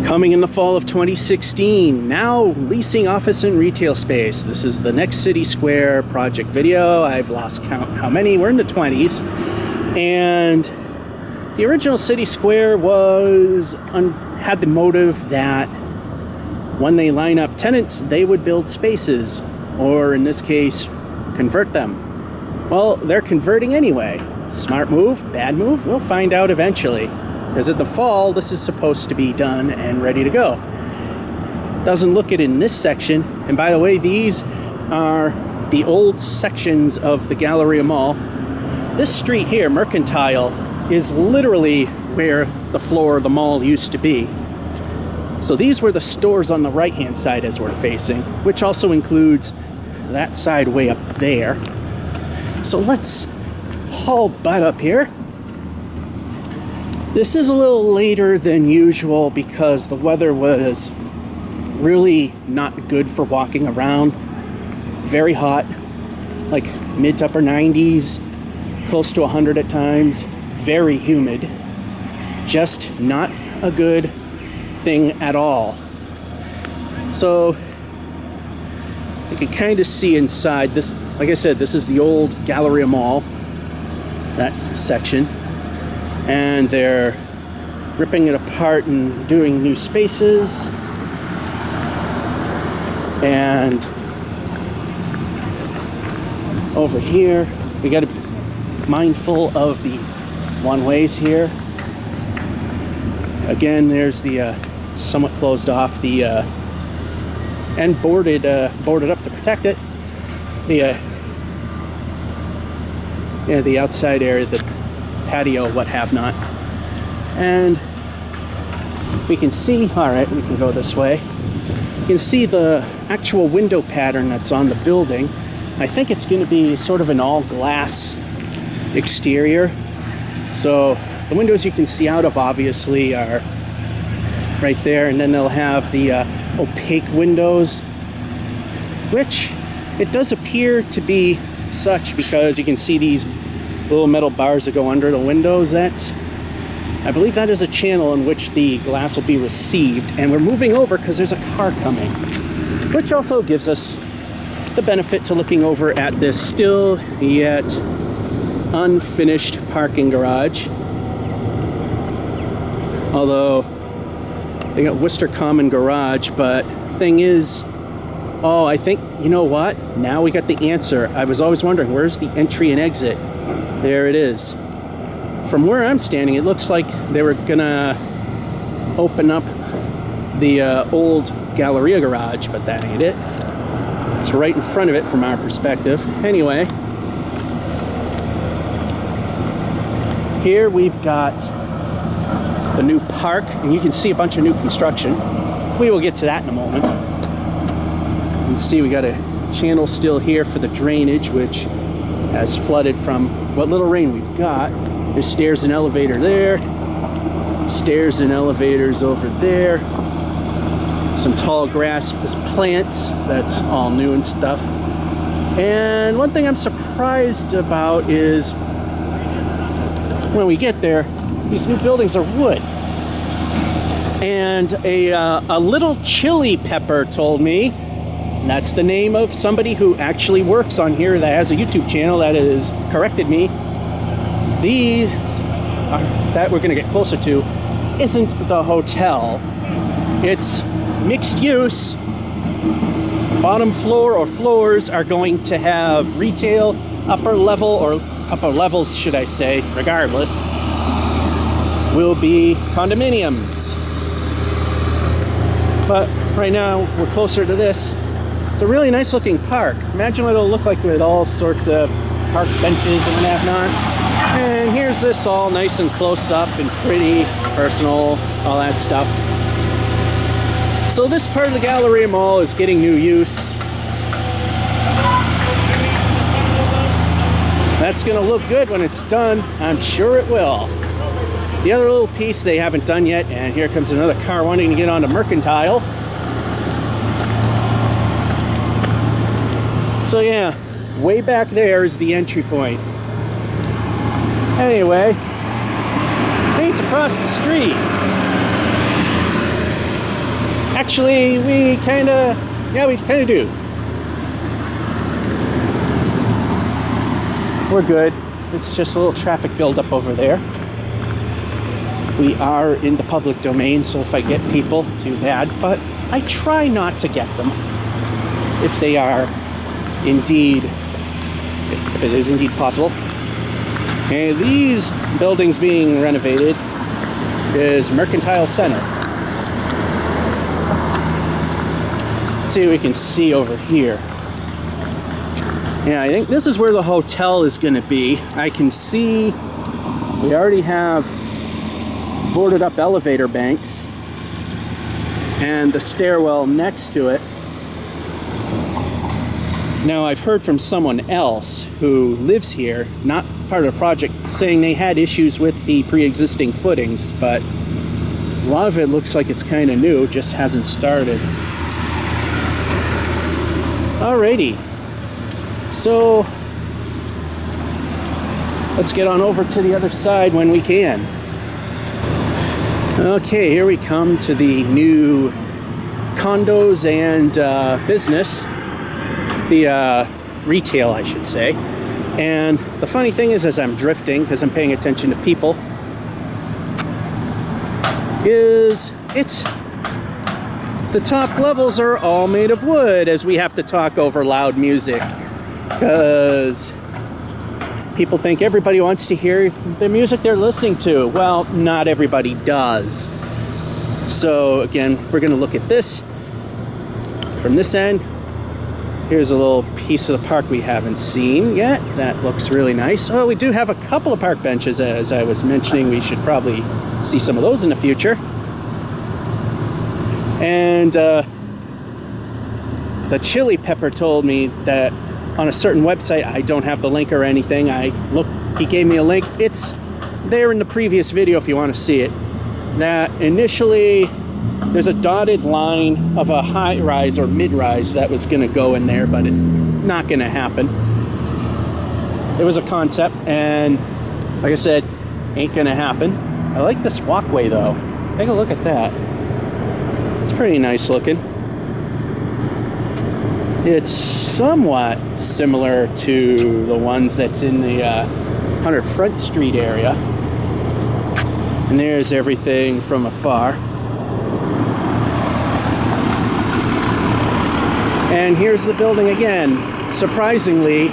Coming in the fall of 2016, now leasing office and retail space. This is the next City Square project video. I've lost count how many. We're in the 20s. And the original City Square had the motive that when they line up tenants, they would build spaces, or in this case, convert them. Well, they're converting anyway. Smart move, bad move? We'll find out eventually. Because in the fall, this is supposed to be done and ready to go. Doesn't look it in this section. And by the way, these are the old sections of the Galleria Mall. This street here, Mercantile, is literally where the floor of the mall used to be. So these were the stores on the right-hand side as we're facing, which also includes that side way up there. So let's haul butt up here. This is a little later than usual because the weather was really not good for walking around. Very hot, like mid to upper 90s, close to 100 at times. Very humid. Just not a good thing at all. So you can kind of see inside this. Like I said, this is the old Galleria Mall, that section. And they're ripping it apart and doing new spaces. And over here, we got to be mindful of the one-ways here. Again, there's the somewhat closed off the and boarded up to protect it. The outside area, the patio, what have not. And we can see, all right, we can go this way. You can see the actual window pattern that's on the building. I think it's going to be sort of an all glass exterior. So the windows you can see out of obviously are right there, and then they'll have the opaque windows, which it does appear to be such because you can see these little metal bars that go under the windows. I believe that is a channel in which the glass will be received, and we're moving over because there's a car coming, which also gives us the benefit to looking over at this still yet unfinished parking garage. Although they got Worcester Common Garage, but thing is, I think, you know what? Now we got the answer. I was always wondering, where's the entry and exit? There it is. From where I'm standing, it looks like they were gonna open up the old Galleria garage, but that ain't it. It's right in front of it from our perspective. Anyway, here we've got the new park, and you can see a bunch of new construction. We will get to that in a moment. You can see we got a channel still here for the drainage, which has flooded from what little rain we've got. There's stairs and elevator there. Stairs and elevators over there. Some tall grass as plants. That's all new and stuff. And one thing I'm surprised about is when we get there, these new buildings are wood. And a little chili pepper told me, and that's the name of somebody who actually works on here that has a YouTube channel that has corrected me. These that we're going to get closer to isn't the hotel. It's mixed use. Bottom floor or floors are going to have retail, upper levels, should I say, regardless, will be condominiums. But right now we're closer to this. It's a really nice looking park. Imagine what it'll look like with all sorts of park benches and whatnot. And here's this all nice and close up and pretty, personal, all that stuff. So this part of the Galleria Mall is getting new use. That's gonna look good when it's done. I'm sure it will. The other little piece they haven't done yet, and here comes another car wanting to get onto Mercantile. So yeah, way back there is the entry point. Anyway, hey, it's across the street. Actually, we kind of do. We're good. It's just a little traffic buildup over there. We are in the public domain, so if I get people, too bad. But I try not to get them if they are indeed, if it is indeed possible. And these buildings being renovated is Mercantile Center. Let's see what we can see over here. Yeah, I think this is where the hotel is going to be. I can see we already have boarded up elevator banks and the stairwell next to it. Now, I've heard from someone else who lives here, not part of the project, saying they had issues with the pre-existing footings, but a lot of it looks like it's kind of new, just hasn't started. Alrighty. So, let's get on over to the other side when we can. Okay, here we come to the new condos and business. The retail, I should say. And the funny thing is, as I'm drifting, because I'm paying attention to people, the top levels are all made of wood, as we have to talk over loud music. Because people think everybody wants to hear the music they're listening to. Well, not everybody does. So again, we're going to look at this from this end. Here's a little piece of the park we haven't seen yet. That looks really nice. Oh, we do have a couple of park benches, as I was mentioning. We should probably see some of those in the future. And the chili pepper told me that on a certain website, I don't have the link or anything. He gave me a link. It's there in the previous video if you want to see it. That initially, there's a dotted line of a high-rise or mid-rise that was going to go in there, but it's not going to happen. It was a concept, and like I said, ain't going to happen. I like this walkway, though. Take a look at that. It's pretty nice looking. It's somewhat similar to the ones that's in the 100 Front Street area. And there's everything from afar. And here's the building again. Surprisingly,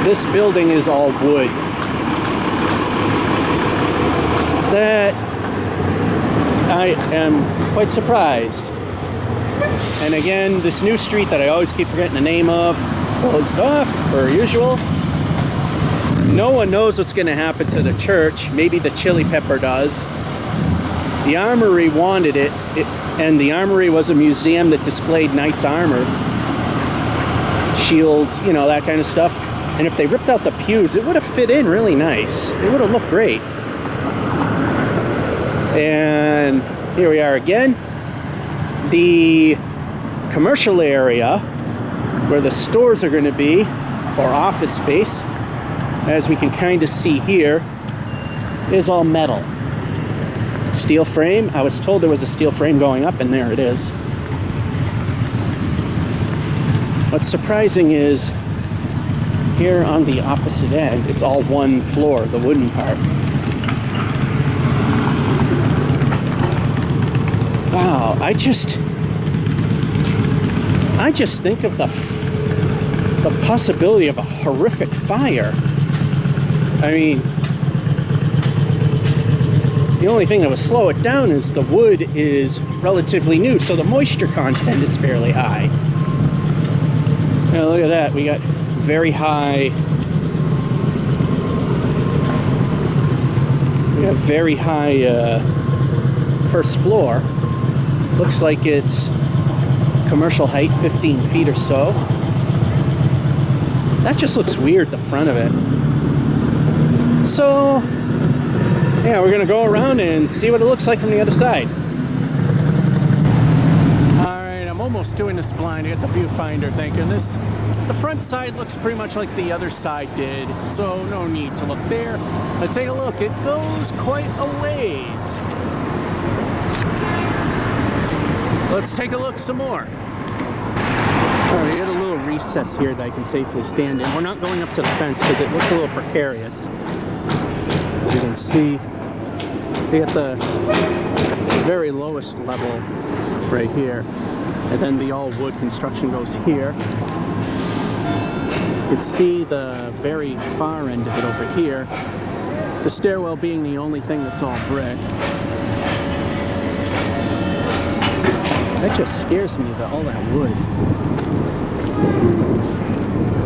this building is all wood. That I am quite surprised. And again, this new street that I always keep forgetting the name of, closed off, per usual. No one knows what's going to happen to the church. Maybe the chili pepper does. The armory wanted it, and the armory was a museum that displayed knights' armor, shields, you know, that kind of stuff. And if they ripped out the pews, it would have fit in really nice. It would have looked great. And here we are again. The commercial area where the stores are going to be, or office space, as we can kind of see here, is all metal. Steel frame. I was told there was a steel frame going up, and there it is. What's surprising is here on the opposite end, it's all one floor, the wooden part. Wow, I just think of the possibility of a horrific fire. I mean, the only thing that would slow it down is the wood is relatively new, so the moisture content is fairly high. Now look at that, we got very high first floor. Looks like it's commercial height, 15 feet or so. That just looks weird, the front of it. So, yeah, we're gonna go around and see what it looks like from the other side. Alright, I'm almost doing this blind. I got the viewfinder, thank goodness. The front side looks pretty much like the other side did, so no need to look there. Let's take a look. It goes quite a ways. Let's take a look some more. Alright, we got a little recess here that I can safely stand in. We're not going up to the fence because it looks a little precarious. As you can see, we got the very lowest level right here. And then the all wood construction goes here. You can see the very far end of it over here. The stairwell being the only thing that's all brick. That just scares me, all that wood.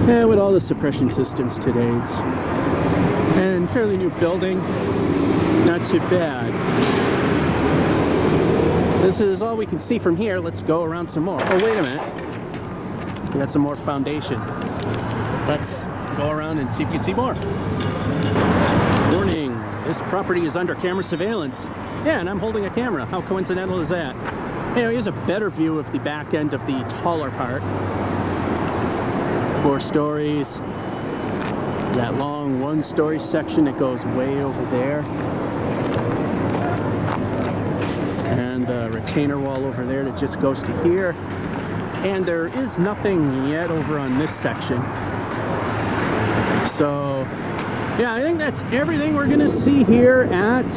Yeah, with all the suppression systems today, it's and fairly new building, not too bad. This is all we can see from here. Let's go around some more. Oh, wait a minute. We got some more foundation. Let's go around and see if we can see more. Warning, this property is under camera surveillance. Yeah, and I'm holding a camera. How coincidental is that? Anyway, here's a better view of the back end of the taller part. 4 stories. That long 1-story section that goes way over there. And the retainer wall over there that just goes to here. And there is nothing yet over on this section. So, yeah, I think that's everything we're going to see here at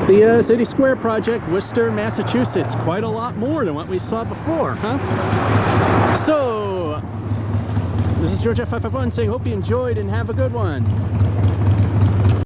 the City Square project, Worcester, Massachusetts. Quite a lot more than what we saw before, huh? So, this is George F551 saying, hope you enjoyed and have a good one.